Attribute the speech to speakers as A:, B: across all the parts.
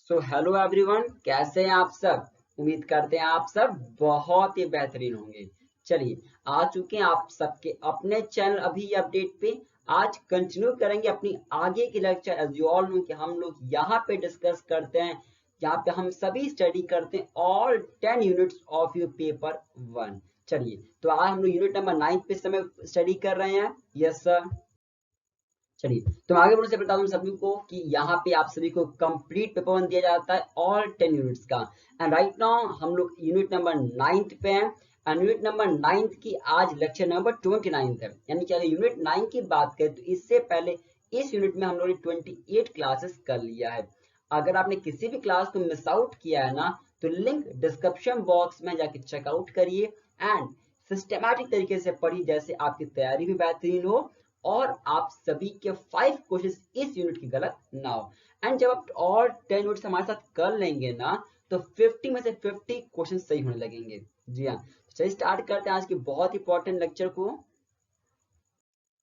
A: So hello everyone, कैसे हैं आप सब। उम्मीद करते हैं आप सब बहुत ही बेहतरीन होंगे। चलिए, आ चुके हैं आप सबके अपने चैनल अभी अपडेट पे। आज कंटिन्यू करेंगे अपनी आगे की lecture. As you all know कि हम लोग यहाँ पे डिस्कस करते हैं, यहाँ पे हम सभी स्टडी करते हैं all 10 units of your paper 1। चलिए, तो आज हम लोग यूनिट नंबर 9 पे समय स्टडी कर रहे हैं। Yes sir. चलिए, तो आगे बढ़ने से बता दूं सभी को कि यहाँ पे आप सभी को कंप्लीट पेपर 1 दिया जाता है ऑल 10 यूनिट्स का। एंड राइट नाउ हम लोग यूनिट नंबर 9 पे हैं। एंड यूनिट नंबर 9 की आज लेक्चर नंबर 29 है। यानी कि अगर यूनिट 9 की बात करें तो इससे पहले इस यूनिट में हम लोगों ने 28 क्लासेस कर लिया है। अगर आपने किसी भी क्लास को मिस आउट किया है ना, तो लिंक डिस्क्रिप्शन बॉक्स में जाके चेकआउट करिए एंड सिस्टमैटिक तरीके से पढ़िए, जैसे आपकी तैयारी भी बेहतरीन हो और आप सभी के 5 क्वेश्चन इस यूनिट की गलत ना हो। एंड जब आप और 10 यूनिट्स हमारे साथ कर लेंगे ना, तो 50 में से 50 क्वेश्चन सही होने लगेंगे। जी हाँ, चलिए स्टार्ट करते हैं आज की बहुत इंपॉर्टेंट लेक्चर को।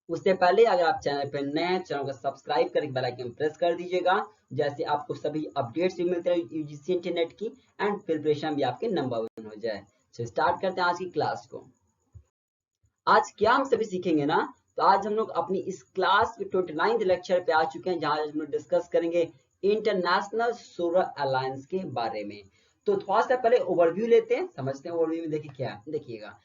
A: उससे पहले अगर आप चैनल पर नए हैं, चैनल को सब्सक्राइब करके बेल आइकन प्रेस कर दीजिएगा, जैसे आपको सभी अपडेट्स भी मिलते रहे यूजीसी इंटरनेट की एंड प्रिपरेशन भी आपके नंबर 1 हो जाए। चलिए स्टार्ट करते हैं आज की क्लास को। आज क्या हम सभी सीखेंगे ना, तो आज हम लोग अपनी इस क्लास के 29th लेक्चर पे आ चुके हैं, जहां हम लोग डिस्कस करेंगे इंटरनेशनल सोलर अलायंस के बारे में। तो थोड़ा सा पहले ओवरव्यू लेते हैं, समझते हैं ओवरव्यू में। देखिए क्या है, देखिएगा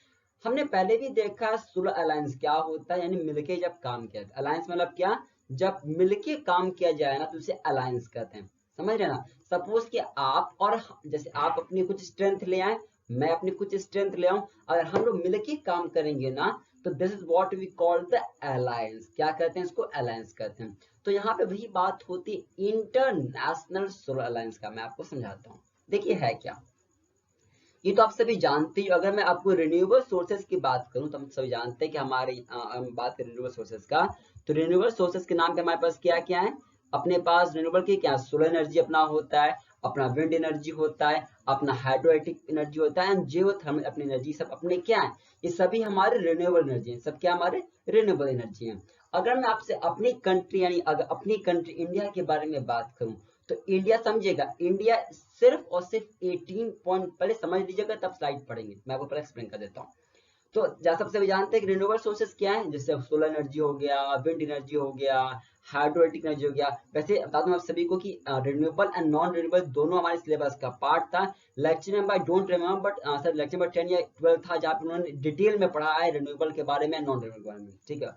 A: हमने पहले भी देखा सोलर अलायंस क्या होता है, यानी मिलके जब काम किया जाता है। अलायंस मतलब क्या, जब मिलके काम किया जाए ना तो उसे अलायंस कहते हैं। समझ रहे ना। सपोज कि आप और जैसे आप अपनी कुछ स्ट्रेंथ ले आए, मैं अपनी कुछ स्ट्रेंथ ले आऊं, अगर हम लोग मिलके काम करेंगे ना, तो this is what we call the alliance. क्या कहते हैं इसको, अलायंस कहते हैं। तो यहाँ पे वही बात होती है इंटरनेशनल सोलर अलायंस का। मैं आपको समझाता हूँ। देखिए है क्या, ये तो आप सभी जानते ही। अगर मैं आपको रिन्यूएबल सोर्सेज की बात करूं तो हम सभी जानते हैं कि हमारे हम बात करें रिन्यूएबल सोर्सेज का, तो रिन्यूएबल सोर्सेज के नाम पे हमारे पास क्या क्या है। अपने पास रिन्यूएबल की क्या, सोलर एनर्जी अपना होता है, अपना विंड एनर्जी होता है, अपना हाइड्रोइलेक्ट्रिक एनर्जी होता है एंड जियोथर्मल अपनी एनर्जी। सब अपने क्या है, ये सभी हमारे रिन्यूएबल एनर्जी है। सब क्या हमारे रिन्यूएबल एनर्जी है। अगर मैं आपसे अपनी कंट्री यानी अगर अपनी कंट्री इंडिया के बारे में बात करूं, तो इंडिया समझिएगा, इंडिया सिर्फ और सिर्फ 18 पॉइंट, पहले समझ लीजिएगा तब स्लाइड पढ़ेंगे, मैं आपको पहले एक्सप्लेन कर देता हूँ। तो जैसा सबसे भी जानते हैं कि रिन्यूएबल सोर्सेज क्या है, जैसे सोलर एनर्जी हो गया, विंड एनर्जी हो गया, हाइड्रोइलेक्ट्रिक एनर्जी हो गया। वैसे बता दूं आप सभी को कि रिन्यूएबल एंड नॉन रिन्यूएबल दोनों हमारे सिलेबस का पार्ट था। Lecture number I don't remember, but sir lecture number 10 या 12 था, जहाँ पे उन्होंने डिटेल में पढ़ा है रिन्यूएबल के बारे में, नॉन रिन्यूएबल के बारे में। ठीक है,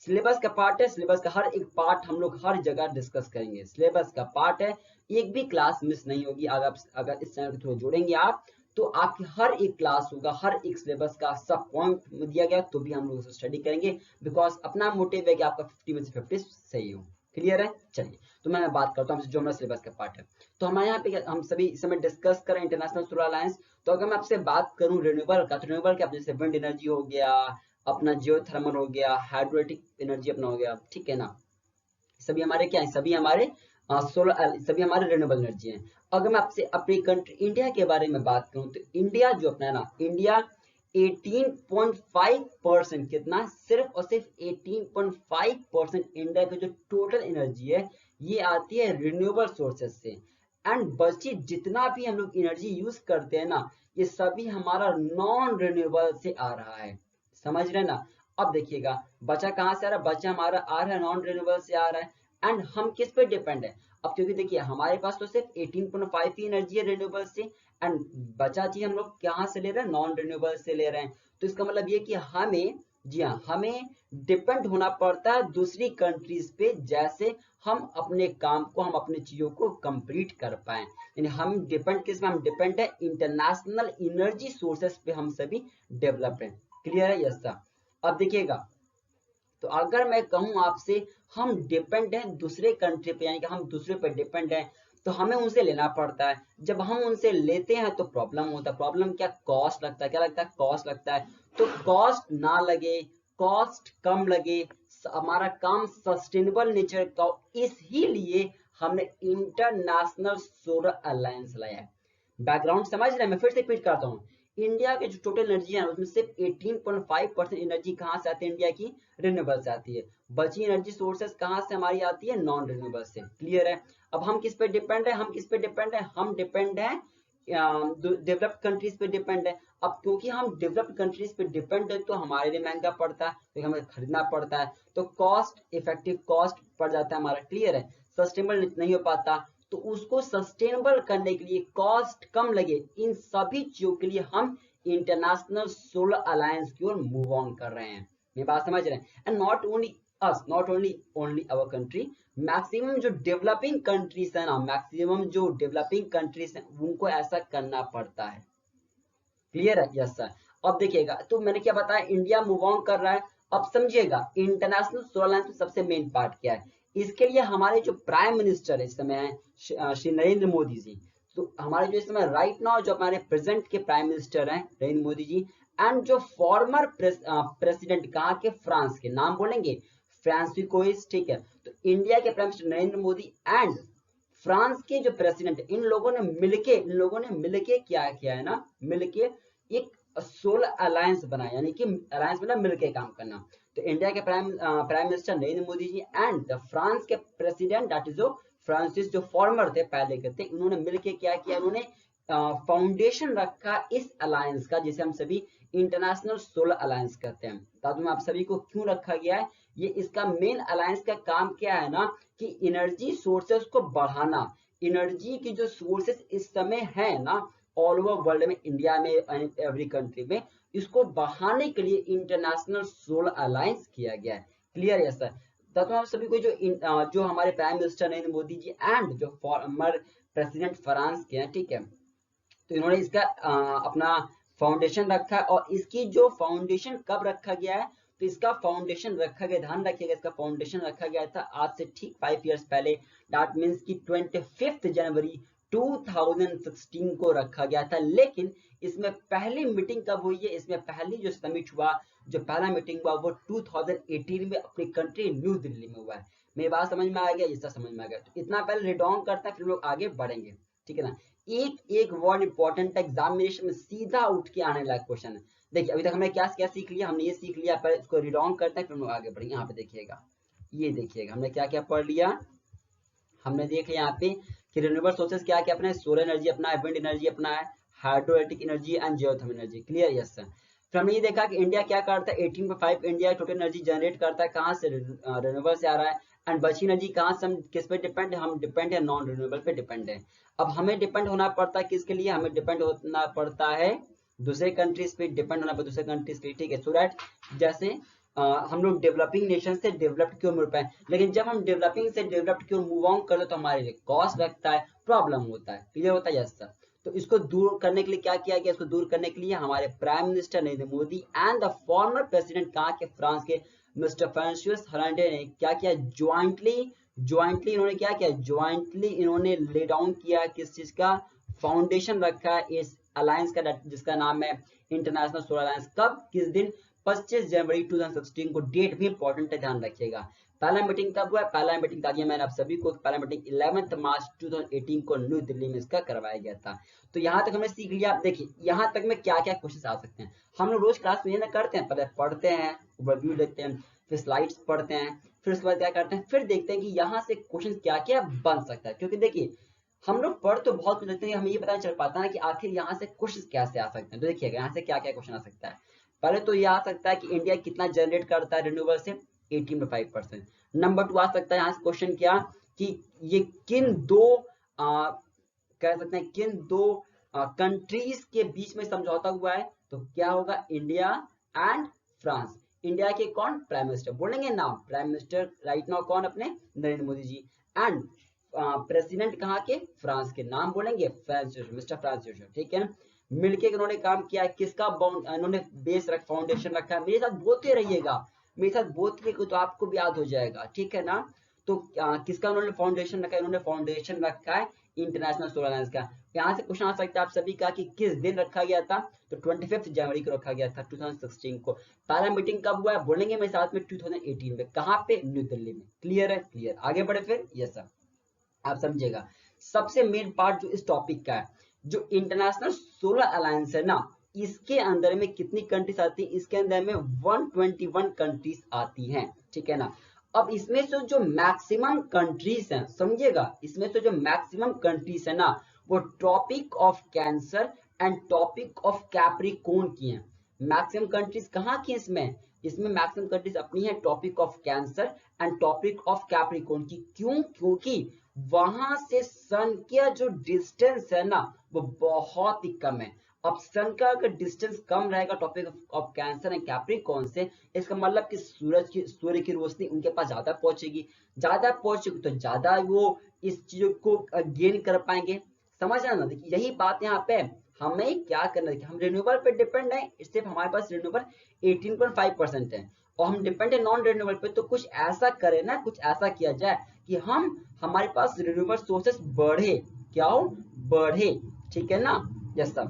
A: सिलेबस का पार्ट है। सिलेबस का हर एक पार्ट हम लोग हर जगह डिस्कस करेंगे। सिलेबस का पार्ट है, एक भी क्लास मिस नहीं होगी। अगर इस चैनल के थ्रू जुड़ेंगे आप, तो आपकी हर एक क्लास होगा, हर एक सिलेबस का सब पॉइंट दिया गया तो भी हम लोग उसे स्टडी करेंगे, बिकॉज अपना मोटिव है कि आपका 50 में से 50 सही हो। क्लियर है। चलिए, तो मैं बात करता हूँ जो हमारा सिलेबस का पार्ट है। तो हमारे यहाँ पे हम सभी इस समय डिस्कस करें इंटरनेशनल सोलर अलायंस। तो अगर मैं आपसे बात करूँ रिन्यूएबल का, तो रिन्यूएबल क्या, जैसे विंड एनर्जी हो गया, अपना जियोथर्मल हो गया, हाइड्रोइलेक्ट्रिक एनर्जी अपना हो गया। ठीक है ना, सभी हमारे क्या है, सभी हमारे सोलर, सभी हमारे रिन्यूएबल एनर्जी हैं। अगर मैं आपसे अपनी कंट्री इंडिया के बारे में बात करूं, तो इंडिया जो अपना है ना, इंडिया 18.5%, कितना, सिर्फ और सिर्फ 18.5% इंडिया की जो टोटल एनर्जी है, ये आती है रिन्यूएबल सोर्सेज से। एंड बची जितना भी हम लोग एनर्जी यूज करते हैं ना, ये सभी हमारा नॉन रिन्यूएबल से आ रहा है। समझ रहे ना। अब देखिएगा बचा कहाँ से आ रहा है, बचा हमारा आ रहा है नॉन रिन्यूएबल से आ रहा है। एंड हम किस पे डिपेंड है, अब क्योंकि देखिए हमारे पास तो सिर्फ 18.5 की एनर्जी है रिन्यूएबल से, एंड बचा चीज हम लोग कहाँ से ले रहे हैं, नॉन रिन्यूएबल से ले रहे हैं। तो इसका मतलब ये कि हमें, जी हाँ, हमें डिपेंड होना पड़ता है दूसरी कंट्रीज पे, जैसे हम अपने काम को, हम अपनी चीजों को कंप्लीट कर पाए। यानी हम डिपेंड किस पे, हम डिपेंड है इंटरनेशनल एनर्जी सोर्सेस पे, हम सभी डेवलप्ड हैं। क्लियर है। Yes sir. अब देखिएगा, तो अगर मैं कहूं आपसे हम डिपेंड हैं दूसरे कंट्री पे, यानी कि हम दूसरे पे डिपेंड हैं, तो हमें उनसे लेना पड़ता है। जब हम उनसे लेते हैं तो प्रॉब्लम होता है। प्रॉब्लम क्या, कॉस्ट लगता है। क्या लगता है, कॉस्ट लगता है। तो कॉस्ट ना लगे, कॉस्ट कम लगे, हमारा काम सस्टेनेबल नेचर का, इसीलिए हमने इंटरनेशनल सोलर अलायंस लाया है। बैकग्राउंड समझ रहे हैं, मैं फिर से रिपीट करता हूँ। इंडिया के जो टोटल एनर्जी है उसमें सिर्फ 18.5% एनर्जी कहाँ से आती है इंडिया की, रिन्यूएबल से आती है। बची एनर्जी सोर्सेस कहाँ से हमारी आती है, नॉन रिन्यूएबल से। क्लियर है। अब हम किस पे डिपेंड है, हम किस पे डिपेंड है, हम डिपेंड है डेवलप्ड कंट्रीज पे डिपेंड है। अब क्योंकि हम डेवलप्ड कंट्रीज पे डिपेंड है तो हमारे लिए महंगा पड़ता है, तो हमें खरीदना पड़ता है, तो कॉस्ट इफेक्टिव कॉस्ट पड़ जाता है हमारा। क्लियर है। सस्टेनेबल नहीं हो पाता, तो उसको सस्टेनेबल करने के लिए कॉस्ट कम लगे, इन सभी चीजों के लिए हम इंटरनेशनल सोलर अलायंस की ओर मूव ऑन कर रहे हैं। मेरी बात समझ रहे हैं। And not only us, not only our country, maximum जो डेवलपिंग कंट्रीज है ना, मैक्सिमम जो डेवलपिंग कंट्रीज हैं उनको ऐसा करना पड़ता है। क्लियर है। Yes sir. अब देखिएगा, तो मैंने क्या बताया, इंडिया मूव ऑन कर रहा है। अब समझिएगा इंटरनेशनल सोलर अलायंस में सबसे मेन पार्ट क्या है। इसके लिए हमारे जो प्राइम मिनिस्टर इस समय है श्री नरेंद्र मोदी जी, तो हमारे जो इस समय राइट नाउ जो हमारे प्रेजेंट के प्राइम मिनिस्टर हैं नरेंद्र मोदी जी, एंड जो फॉर्मर प्रेसिडेंट कहाँ के, फ्रांस के, नाम बोलेंगे, फ्रांसिकोइस। ठीक है। तो इंडिया के prime minister Narendra Modi and France के जो प्रेसिडेंट, इन लोगों ने मिलके क्या किया है ना, मिलके एक सोलर अलायंस बनाया, यानी कि अलायंस बना मिलके काम करना। तो इंडिया के prime minister Narendra Modi ji and the France के प्रेसिडेंट दैट इज जो फ्रांसिस जो फॉर्मर थे पहले के थे, उन्होंने मिलके क्या किया, उन्होंने फाउंडेशन रखा इस अलायंस का, जिसे हम सभी इंटरनेशनल सोलर अलायंस कहते हैं। ताकि आप सभी को क्यों रखा गया है, ये इसका मेन अलायंस का काम क्या है ना, कि एनर्जी सोर्सेस को बढ़ाना। एनर्जी की जो सोर्सेस इस समय है ना ऑल ओवर वर्ल्ड में, इंडिया में, एवरी कंट्री में, इसको बढ़ाने के लिए इंटरनेशनल सोलर अलायंस किया गया है। क्लियर है सर। तो आप सभी को जो हमारे prime minister Narendra Modi ji and जो फॉर्मर प्रेसिडेंट फ्रांस के हैं, ठीक है, तो इन्होंने इसका अपना फाउंडेशन रखा है। और इसकी जो फाउंडेशन कब रखा गया है, तो इसका फाउंडेशन रखा गया, ध्यान रखिएगा, इसका फाउंडेशन रखा गया था आज से ठीक 5 इयर्स पहले। दैट मीन्स कि 25 जनवरी 2016 को रखा गया था। लेकिन इसमें पहली मीटिंग कब हुई है, इसमें पहली जो समिट हुआ, जो पहला मीटिंग हुआ, वो 2018 में अपनी कंट्री न्यू दिल्ली में हुआ है। मेरी बात समझ में आ गया, इसका समझ में आ गया। तो इतना पहले रीड ऑन करते हैं, फिर लोग आगे बढ़ेंगे। ठीक है ना। एक एक वर्ड इंपॉर्टेंट एग्जामिनेशन में सीधा उठ के आने वाला क्वेश्चन है। देखिए अभी तक हमने क्या क्या सीख लिया, हमने ये सीख लिया, पहले इसको रीड ऑन करते हैं फिर हम आगे बढ़ेंगे। यहाँ पे देखिएगा, ये देखिएगा हमने क्या क्या पढ़ लिया। हमने देख लिया यहाँ पे कि रिन्यूएबल सोर्सेस क्या क्या अपना है, सोलर एनर्जी अपना है, विंड एनर्जी अपना है, hydroelectric energy and geothermal energy. Clear. Yes sir. फिर हमने ये देखा कि इंडिया क्या करता है, 18.5 इंडिया टोटल एनर्जी जनरेट करता है, कहाँ से, रिन्यूएबल से आ रहा है। एंड बची एनर्जी कहाँ से, हम किस पे डिपेंड है, हम डिपेंड है नॉन रिन्यूएबल पे डिपेंड है। अब हमें डिपेंड होना पड़ता है किसके लिए, हमें डिपेंड होना पड़ता है दूसरे कंट्रीज पे, डिपेंड होना पड़ता है दूसरे कंट्रीज पे। ठीक है। सो दैट जैसे हम लोग डेवलपिंग नेशन से डेवलप्ड क्यों मिल पाए, लेकिन जब हम डेवलपिंग से डेवलप्ड क्यों मूव ऑन करते तो हमारे लिए कॉस्ट लगता है, प्रॉब्लम होता है। क्लियर होता है। Yes sir. तो इसको दूर करने के लिए क्या किया गया, इसको दूर करने के लिए हमारे prime minister Narendra Modi and the former president कहाँ के, फ्रांस के, मिस्टर फ्रांसुस होलांडे ने क्या किया, ज्वाइंटली इन्होंने क्या किया, ज्वाइंटली इन्होंने ले डाउन किया किस चीज का, फाउंडेशन रखा है इस अलायंस का, जिसका नाम है इंटरनेशनल सोलर अलायंस। कब, किस दिन, 25 जनवरी 2016 को। डेट भी इंपॉर्टेंट है, ध्यान रखिएगा। पहला मीटिंग कब हुआ है, पहला मीटिंग था मैंने आप सभी को, पहला मीटिंग 11 मार्च 2018 को न्यू दिल्ली में इसका करवाया गया था। तो यहाँ तक हमने सीख लिया। देखिए यहाँ तक में क्या क्या क्वेश्चन आ सकते हैं, हम लोग रोज क्लास में ये ना करते हैं, पहले पढ़ते हैं, ओवरव्यू देखते हैं, फिर स्लाइड्स पढ़ते हैं, फिर उसके बाद क्या करते हैं, फिर देखते हैं कि यहाँ से क्वेश्चन क्या क्या बन सकता है। क्योंकि देखिए हम लोग पढ़ तो बहुत कुछ लेते हैं, हमें ये पता नहीं चल पाता ना कि आखिर यहाँ से क्वेश्चन कैसे आ सकते हैं। तो देखिएगा यहाँ से क्या क्या क्वेश्चन आ सकता है। पहले तो ये आ सकता है कि इंडिया कितना जनरेट करता है रिन्यूएबल से, 18.5%। नंबर 2 आ सकता है यहाँ से क्वेश्चन क्या, कि ये किन दो कह सकते हैं किन दो कंट्रीज के बीच में समझौता हुआ है, तो क्या होगा, इंडिया एंड फ्रांस। इंडिया के कौन, प्राइम मिनिस्टर बोलेंगे नाम, प्राइम मिनिस्टर राइट नाउ कौन, अपने नरेंद्र मोदी जी। एंड प्रेसिडेंट कहाँ के, फ्रांस के, नाम बोलेंगे फ्रांसिस, मिस्टर फ्रांसिस। ठीक है। मिलके इन्होंने काम किया, किसका इन्होंने बेस फाउंडेशन रखा है। मेरे साथ बोलते रहिएगा, मेरे साथ बोलते रहिएगा तो आपको भी याद हो जाएगा। ठीक है ना। तो किसका उन्होंने फाउंडेशन रखा है, इन्होंने फाउंडेशन रखा है इंटरनेशनल सोलर अलायंस का। यहाँ से क्वेश्चन आ सकता है आप सभी का कि किस दिन रखा गया था, तो 25 जनवरी को रखा गया था 2016 को। पहला मीटिंग कब हुआ है, बोलेंगे मेरे साथ में, 2018 में। कहाँ पे, न्यू दिल्ली में। क्लियर है। क्लियर। आगे बढ़े फिर। Yes sir. आप समझिएगा सबसे मेन पार्ट जो इस टॉपिक का है, जो इंटरनेशनल सोलर अलायंस है ना, इसके अंदर में कितनी कंट्रीज आती है, इसके अंदर में 121 कंट्रीज आती हैं, ठीक है ना। अब इसमें से जो मैक्सिमम कंट्रीज हैं, समझिएगा, इसमें से जो मैक्सिमम कंट्रीज है ना, वो Tropic of Cancer and Tropic of Capricorn की हैं। मैक्सिमम कंट्रीज कहाँ की इसमें, इसमें मैक्सिमम कंट्रीज अपनी है Tropic of Cancer and Tropic of Capricorn की। क्यों, क्योंकि वहां से सन का जो डिस्टेंस है ना वो बहुत ही कम है। अब सन का अगर डिस्टेंस कम रहेगा topic of Cancer and Capricorn से, इसका मतलब कि सूर्य की रोशनी उनके पास ज्यादा पहुंचेगी, ज्यादा पहुंचेगी तो ज्यादा वो इस चीज को गेन कर पाएंगे। समझ रहे ना, देखिए यही बात यहाँ पे हमें क्या करना है कि हम रिन्यूएबल पे डिपेंड है, सिर्फ हमारे पास रिन्यूएबल 18.5% है और हम डिपेंड है नॉन रिन्यूएबल पे। तो कुछ ऐसा करें ना, कुछ ऐसा किया जाए कि हमारे पास रिन्यूएबल सोर्सेस बढ़े, क्या हो, बढ़े, ठीक है ना। जैसा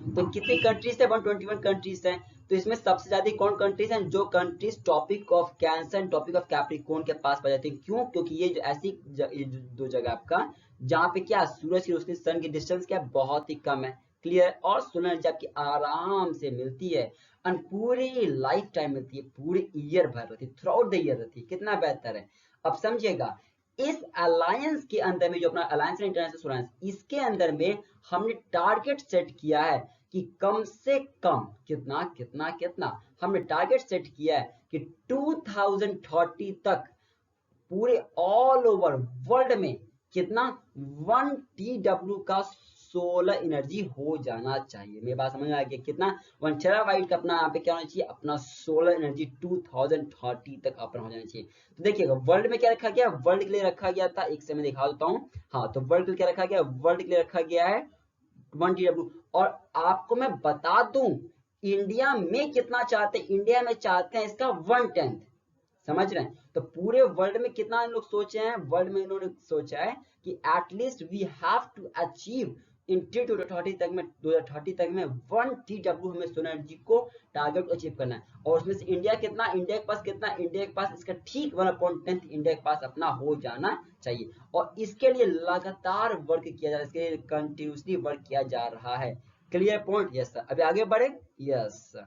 A: तो कितनी कंट्रीज है, 121 कंट्रीज है। तो इसमें सबसे ज्यादा कौन कंट्रीज हैं, जो countries topic of Cancer and topic of Capricorn के पास पड़ जाती है। क्यों, क्योंकि ये जो ऐसी ये दो जगह आपका जहाँ पे क्या सूरज की रोशनी, सन की डिस्टेंस क्या बहुत ही कम है, क्लियर। और सोलर एनर्जी आपकी आराम से मिलती है और पूरी लाइफ टाइम मिलती है, पूरे ईयर भर रहती है, थ्रू आउट द ईयर रहती है। कितना बेहतर है। अब समझिएगा, इस अलायंस के अंदर में, जो अपना अलायंस इंटरनेशनल सोलर अलायंस, इसके अंदर में हमने टारगेट सेट किया है कि कम से कम कितना कितना कितना हमने टारगेट सेट किया है कि 2030 तक पूरे ऑल ओवर वर्ल्ड में कितना 1 TW का सोलर एनर्जी हो जाना चाहिए। मेरी बात समझ में आ गई, कितना 1 टेरावाट का अपना यहाँ पे क्या होना चाहिए, अपना सोलर एनर्जी 2030 तक अपना हो जाना चाहिए। तो देखिएगा वर्ल्ड में क्या रखा गया, वर्ल्ड के लिए रखा गया था, एक से मैं दिखा देता हूँ। हाँ, तो वर्ल्ड के लिए क्या रखा गया, वर्ल्ड के लिए रखा गया है 1 TW। और आपको मैं बता दूं इंडिया में कितना चाहते हैं, इंडिया में चाहते हैं इसका 1/10, समझ रहे हैं। तो पूरे वर्ल्ड में कितना लोग सोचे हैं, वर्ल्ड में इन्होंने सोचा है कि at least we have to achieve in 2030 तक में, 2030 तक में 1 TW हमें सोलर एनर्जी को टारगेट अचीव करना है। और उसमें से इंडिया कितना, इंडिया के पास कितना, इंडिया के पास इसका ठीक 1/10 इंडिया के पास अपना हो जाना चाहिए। और इसके लिए लगातार वर्क किया जा रहा है, इसके लिए कंटिन्यूसली वर्क किया जा रहा है। Clear point, yes sir. अभी आगे बढ़े, यस सर।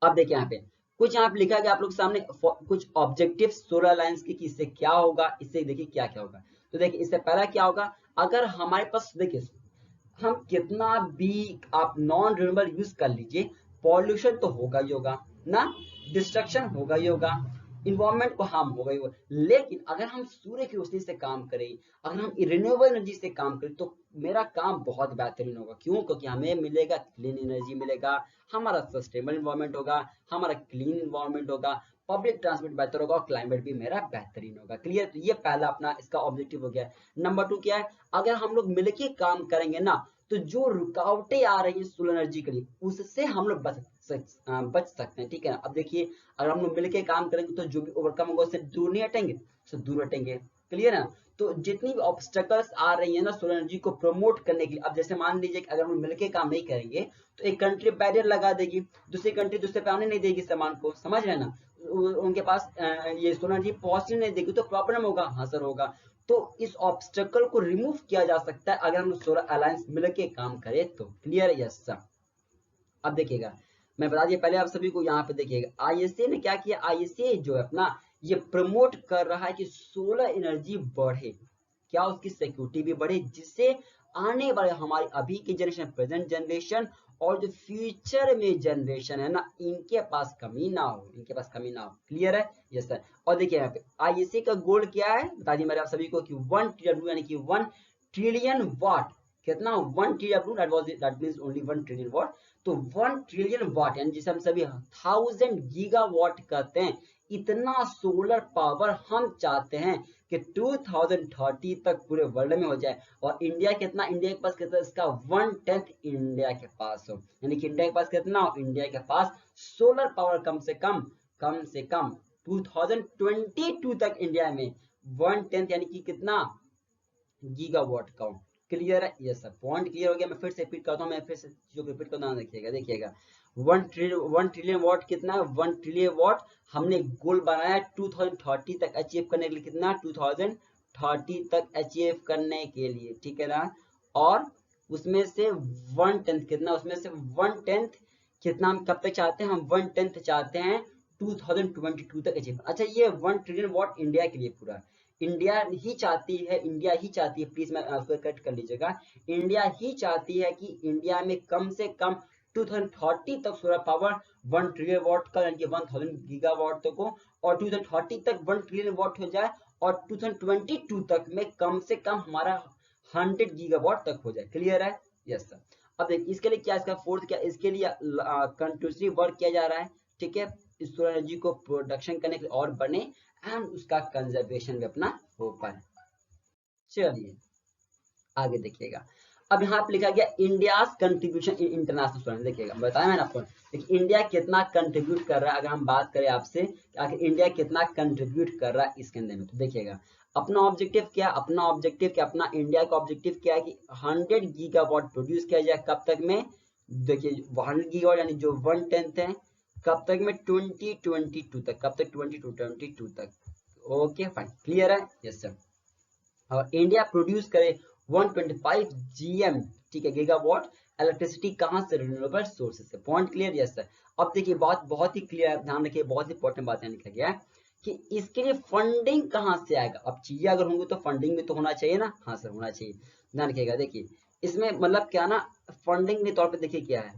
A: अब देखिए यहाँ पे कुछ यहाँ पे लिखा गया आप लोग सामने, कुछ ऑब्जेक्टिव सोलर अलायंस की, इससे क्या होगा, इससे देखिए क्या क्या होगा। तो देखिए इससे पहला क्या होगा, अगर हमारे पास देखिए हम कितना भी आप नॉन रिन्यूएबल यूज कर लीजिए, पॉल्यूशन तो होगा ही होगा ना, डिस्ट्रक्शन होगा ही होगा, इन्वायरमेंट को हार्म होगा ही होगा। लेकिन अगर हम सूर्य की रोशनी से काम करें, अगर हम रिन्यूएबल एनर्जी से काम करें, तो मेरा काम बहुत बेहतरीन होगा। क्यों, क्योंकि हमें मिलेगा क्लीन एनर्जी मिलेगा, हमारा सस्टेनेबल इन्वायरमेंट होगा, हमारा क्लीन इन्वायरमेंट होगा, पब्लिक ट्रांसपोर्ट बेहतर होगा और क्लाइमेट भी मेरा बेहतरीन होगा। क्लियर, तो ये पहला अपना इसका ऑब्जेक्टिव हो गया। नंबर 2 क्या है, अगर हम लोग मिलकर काम करेंगे ना, तो जो रुकावटें आ रही हैं सोलर एनर्जी के लिए, उससे हम लोग बच सकते हैं, ठीक है ना। अब देखिए अगर हम लोग मिलकर काम करेंगे तो जो भी ओवरकम होगा उससे दूर नहीं हटेंगे, उससे दूर हटेंगे, क्लियर है ना। तो जितनी भी ऑब्स्टेकल्स आ रही है ना सोलर एनर्जी को प्रमोट करने के लिए, अब जैसे मान लीजिए कि अगर हम मिलकर काम नहीं करेंगे तो एक कंट्री बैरियर लगा देगी, दूसरी कंट्री दूसरे पे आने नहीं देगी सामान को, समझ रहे हैं ना, उनके पास ये सोलर एनर्जी पहुंचने नहीं देगी, तो प्रॉब्लम होगा, हाँ सर होगा। तो इस ऑब्स्टेकल को रिमूव किया जा सकता है अगर हम सोलर अलायंस मिलकर काम करें तो। Clear, yes sir. अब देखिएगा मैं बता दिया पहले आप सभी को, यहाँ पे देखिएगा आईएसए ने क्या किया, आईएसए जो है अपना ये प्रमोट कर रहा है कि सोलर एनर्जी बढ़े, क्या उसकी सिक्योरिटी भी बढ़े, जिससे आने वाले हमारी अभी की जनरेशन, प्रेजेंट जनरेशन और जो फ्यूचर में जनरेशन है ना, इनके पास कमी ना हो, इनके पास कमी ना हो। क्लियर है, यस सर। और देखिए यहाँ पे आईएसए का गोल क्या है, बता दिए मैंने आप सभी को कि 1 TW यानी कि 1 ट्रिलियन वाट, कितना 1 TW, that means only 1 trillion watt. तो 1 ट्रिलियन वाट यानी जिसे हम सभी 1000 गीगावाट कहते हैं, इतना सोलर पावर हम चाहते हैं कि 2030 तक पूरे वर्ल्ड में हो जाए। और इंडिया कितना, इंडिया के पास कितना, इसका 1/10 इंडिया के पास हो, यानी कि इंडिया के पास कितना हो, इंडिया के पास सोलर पावर कम से कम 2022 तक इंडिया में 1/10 यानी कि कितना गीगावाट का हो। क्लियर है, यस सर। पॉइंट क्लियर हो गया। मैं फिर से रिपीट करता हूँ, मैं फिर से चीजों को रिपीट करता हूँ, देखिएगा 1 ट्रिलियन वाट कितना है, 1 ट्रिलियन वाट हमने गोल बनाया 2030 तक अचीव करने के लिए, कितना 2030 तक अचीव करने के लिए, ठीक है ना। और उसमें से 1/10 कितना, उसमें से 1/10 कितना हम कब तक चाहते हैं, हम 1/10 चाहते हैं 2022 तक अचीव। अच्छा ये 1 ट्रिलियन वॉट इंडिया के लिए पूरा, इंडिया ही चाहती है, इंडिया ही चाहती है, प्लीज मैं उसको कट कर लीजिएगा, इंडिया ही चाहती है कि इंडिया में कम से कम 2030 तक सोलर पावर 1 ट्रिलियन वॉट का यानी कि 1000 गीगावाट तक हो, और 2030 तक 1 ट्रिलियन वॉट हो जाए, और 2022 तक में कम से कम हमारा 100 गीगावाट तक हो जाए। क्लियर है? Yes sir. अब देखिए इसके लिए क्या, इसका फोर्थ क्या, इसके लिए कंटिन्यूसली वर्क किया जा रहा है, ठीक है, इस सोलर एनर्जी को प्रोडक्शन करने के और बने एंड उसका कंजर्वेशन भी अपना हो पाए। चलिए आगे देखिएगा, अब यहाँ पे लिखा गया India contribution in international solar, देखिएगा बताया मैंने आपको, देखिए इंडिया कितना कंट्रीब्यूट कर रहा है, अगर हम बात करें आपसे कि आखिर इंडिया कितना कंट्रीब्यूट कर रहा है इसके अंदर में, तो देखिएगा अपना ऑब्जेक्टिव क्या, अपना ऑब्जेक्टिव क्या, अपना इंडिया का ऑब्जेक्टिव क्या है कि 100 गीगावाट प्रोड्यूस किया जाए, कब तक में, देखिए 100 गीगावाट यानी जो 1/10 है, कब तक में, 2022 तक, कब तक, 2022 तक। ओके फाइन, क्लियर है? Yes sir. और इंडिया प्रोड्यूस करे 125 जीएम, ठीक है, गीगावाट इलेक्ट्रिसिटी, कहां से, रिन्यूएबल सोर्सेज से। Point clear? Yes sir. अब देखिए बात बहुत ही क्लियर है, ध्यान रखिए, बहुत इंपॉर्टेंट बात यहाँ लिखा गया है कि इसके लिए फंडिंग कहां से आएगा। अब चीजें अगर होंगी तो फंडिंग भी तो होना चाहिए ना, हाँ सर होना चाहिए। ध्यान रखिएगा, देखिए इसमें मतलब क्या ना, फंडिंग के तौर पर देखिए क्या है,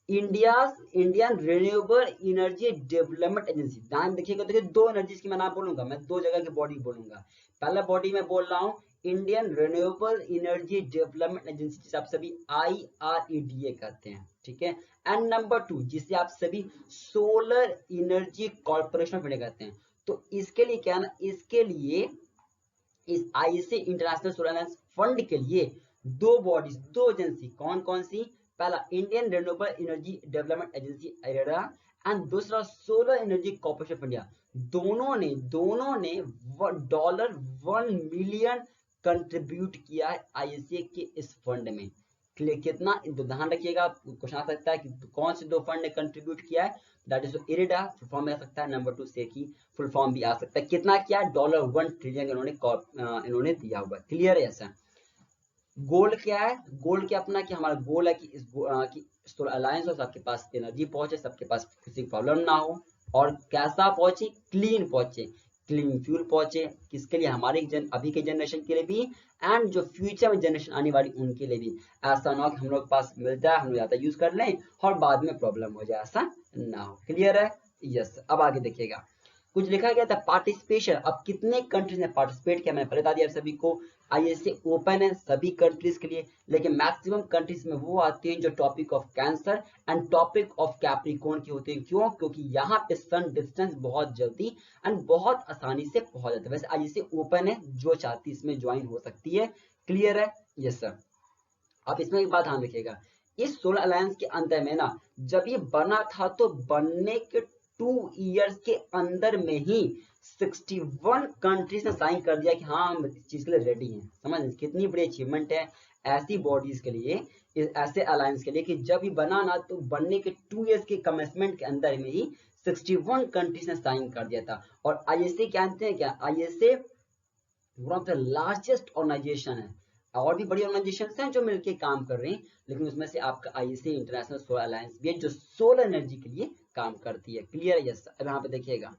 A: Indian renewable energy development agency. ध्यान देखिएगा, देखिए दो एनर्जीज की मैं नाम बोलूंगा, मैं दो जगह की बॉडी बोलूंगा। पहला बॉडी में बोल रहा हूँ Indian renewable energy development agency, जिसे आप सभी IREDA कहते हैं, ठीक है। एंड नंबर 2 जिसे आप सभी solar energy corporation of India कहते हैं। तो इसके लिए क्या ना, इसके लिए इस IEC international solar alliance fund के लिए दो बॉडीज, दो एजेंसी, कौन कौन सी, पहला Indian renewable energy development agency IREDA and दूसरा solar energy corporation of India, दोनों ने $1 मिलियन कंट्रीब्यूट किया है IEC के इस फंड में। कितना, ध्यान रखिएगा, क्वेश्चन आ सकता है कि कौन से दो फंड ने कंट्रीब्यूट किया है, that is IREDA, full form में आ सकता है, नंबर 2 से की फुल फॉर्म भी आ सकता है। कितना किया, $1 ट्रिलियन इन्होंने दिया हुआ। क्लियर है? ऐसा गोल क्या है, गोल क्या अपना, कि हमारा गोल है कि कि सोलर अलायंस और सबके पास एनर्जी पहुंचे, सबके पास किसी प्रॉब्लम ना हो, और कैसा पहुंचे, क्लीन पहुंचे, क्लीन फ्यूल पहुंचे, किसके लिए, हमारे अभी के जनरेशन के लिए भी एंड जो फ्यूचर में जनरेशन आने वाली उनके लिए भी। ऐसा ना हो कि हम लोग पास मिलता है, हम लोग ज्यादा यूज कर लें और बाद में प्रॉब्लम हो जाए, ऐसा ना हो। क्लियर है? यस। अब आगे देखिएगा, कुछ लिखा गया था पार्टिसिपेशन, अब कितने कंट्रीज ने पार्टिसिपेट किया, मैंने पहले बता दिया सभी को, ISA ओपन है सभी कंट्रीज के लिए, लेकिन मैक्सिमम कंट्रीज में वो आती हैं जो topic of Cancer and topic of Capricorn की होती है। क्यों? क्योंकि यहाँ पे सन डिस्टेंस बहुत जल्दी एंड बहुत आसानी से पहुंच जाता है। वैसे ISA ओपन है, जो चाहती है इसमें ज्वाइन हो सकती है। क्लियर है? Yes sir. अब इसमें एक बात ध्यान रखिएगा, इस सोलर अलायंस के अंदर में ना, जब ये बना था तो बनने के 2 इयर्स के अंदर में ही 61 कंट्रीज ने साइन कर दिया कि हाँ हम इस चीज के लिए रेडी हैं। समझ कितनी बड़ी अचीवमेंट है ऐसी बॉडीज के लिए, ऐसे अलायंस के लिए, कि जब ये बना ना तो बनने के 2 इयर्स के कमिटमेंट के अंदर में ही 61 कंट्रीज ने साइन कर दिया था। और ISA जानते हैं क्या, ISA one of the largest organisation है, और भी बड़ी ऑर्गेनाइजेशन हैं जो मिलकर काम कर रही हैं, लेकिन उसमें से आपका ISA इंटरनेशनल सोलर अलायंस भी है जो सोलर एनर्जी के लिए काम करती है। क्लियर है? यस। अब यहाँ पे देखिएगा,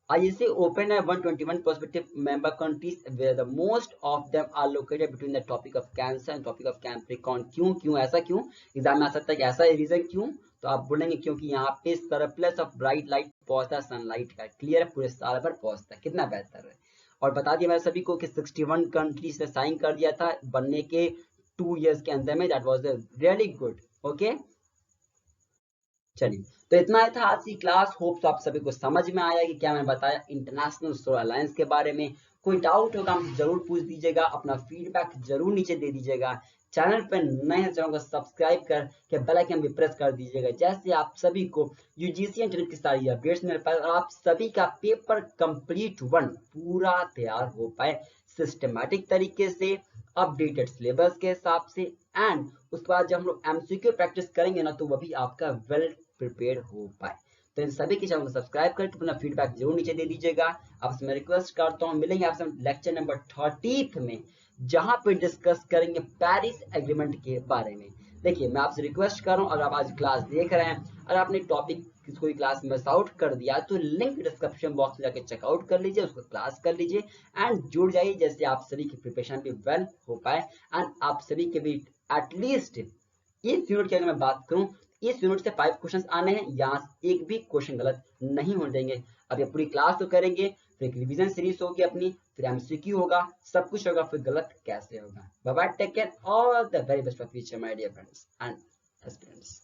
A: ISA opened at 121 prospective member countries where the most of them are located between the topic of cancer and topic of Capricorn। क्यों ऐसा क्यों, एग्जाम में आ सकता है कि ऐसा रीजन क्यों, तो आप बोलेंगे क्योंकि यहाँ पे सरप्लस ऑफ ब्राइट लाइट पहुंचता है सनलाइट का। क्लियर है? पूरे साल भर पहुंचता है, कितना बेहतर है। और बता दिया मैं सभी को कि 61 कंट्रीज ने साइन कर दिया था बनने के 2 इयर्स के अंदर में, that was really good. Okay चलिए, तो इतना ही था आज की क्लास। होप तो आप सभी को समझ में आया कि क्या मैं बताया इंटरनेशनल सोलर अलायंस के बारे में। कोई डाउट होगा हमसे जरूर पूछ दीजिएगा, अपना फीडबैक जरूर नीचे दे दीजिएगा। चैनल पर नए हैं, चैनल को सब्सक्राइब कर बेल आइकन भी प्रेस कर दीजिएगा, जैसे आप सभी को UGC इंटरनेट की सारी अपडेट्स मिल पाए और आप सभी का पेपर कंप्लीट 1 पूरा तैयार हो पाए सिस्टमैटिक तरीके से, अपडेटेड सिलेबस के हिसाब से। एंड उसके बाद जब हम लोग MCQ प्रैक्टिस करेंगे ना, तो वह भी आपका वेल प्रिपेयर हो पाए। तो इन सभी के चैनल को सब्सक्राइब करके अपना फीडबैक जरूर नीचे दे दीजिएगा। आपसे मैं रिक्वेस्ट करता हूँ, मिलेंगे आपसे लेक्चर नंबर 30 में। जहां पे डिस्कस करेंगे पेरिस एग्रीमेंट के बारे में। देखिए मैं आपसे रिक्वेस्ट कर रहा हूँ, अगर आप आज क्लास देख रहे हैं और आपने टॉपिक कोई क्लास मिस आउट कर दिया तो लिंक डिस्क्रिप्शन बॉक्स में जाके चेकआउट कर लीजिए, उसको क्लास कर लीजिए एंड जुड़ जाइए, जैसे आप सभी की प्रिपरेशन भी वेल हो पाए एंड आप सभी के भी एटलीस्ट इस यूनिट की अगर मैं बात करूं, इस यूनिट से 5 क्वेश्चंस आने हैं, यहाँ एक भी क्वेश्चन गलत नहीं होने देंगे। अब ये पूरी क्लास तो करेंगे, फिर एक रिवीजन सीरीज होगी अपनी, फिर एमसीक्यू होगा, सब कुछ होगा, फिर गलत कैसे होगा। Bye bye, take care, all the very best for future my dear friends and aspirants.